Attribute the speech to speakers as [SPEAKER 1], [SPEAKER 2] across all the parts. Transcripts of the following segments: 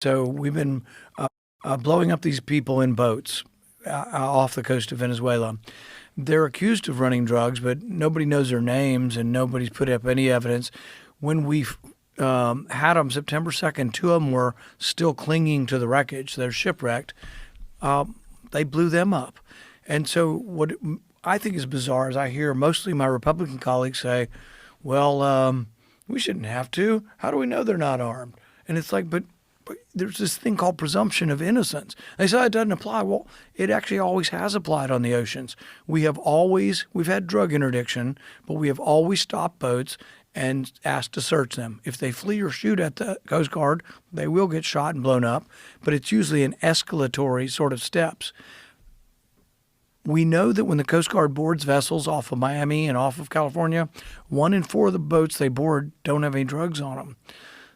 [SPEAKER 1] So we've been blowing up these people in boats off the coast of Venezuela. They're accused of running drugs, but nobody knows their names and nobody's put up any evidence. When we had them September 2nd, two of them were still clinging to the wreckage. They're shipwrecked. They blew them up. And so what I think is bizarre is I hear mostly my Republican colleagues say, well, we shouldn't have to. How do we know they're not armed? And it's like, but there's this thing called presumption of innocence. They say it doesn't apply. Well, it actually always has applied on the oceans. We've had drug interdiction, but we have always stopped boats and asked to search them. If they flee or shoot at the Coast Guard, they will get shot and blown up, but it's usually an escalatory sort of steps. We know that when the Coast Guard boards vessels off of Miami and off of California, 1 in 4 of the boats they board don't have any drugs on them.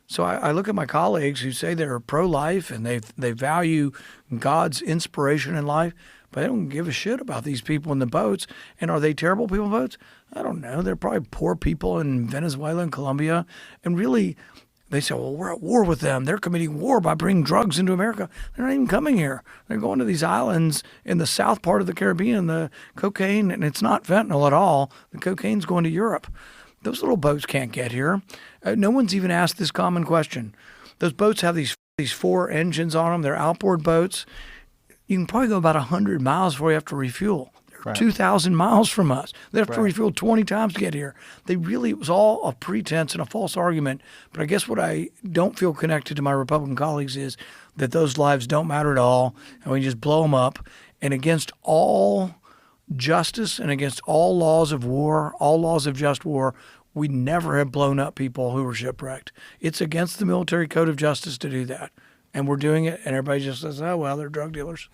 [SPEAKER 1] So I look at my colleagues who say they're pro-life and they value God's inspiration in life, but they don't give a shit about these people in the boats. And are they terrible people in boats? I don't know. They're probably poor people in Venezuela and Colombia. And really, they say, well, we're at war with them. They're committing war by bringing drugs into America. They're not even coming here. They're going to these islands in the south part of the Caribbean, the cocaine, and it's not fentanyl at all. The cocaine's going to Europe. Those little boats can't get here. No one's even asked this common question. Those boats have these 4 engines on them. They're outboard boats. You can probably go about 100 miles before you have to refuel. They're 2,000 miles from us. They have to refuel 20 times to get here. It was all a pretense and a false argument. But I guess what I don't feel connected to my Republican colleagues is that those lives don't matter at all, and we just blow them up. And against all justice and against all laws of war, all laws of just war, we never have blown up people who were shipwrecked. It's against the military code of justice to do that. And we're doing it, and everybody just says, oh, well, they're drug dealers.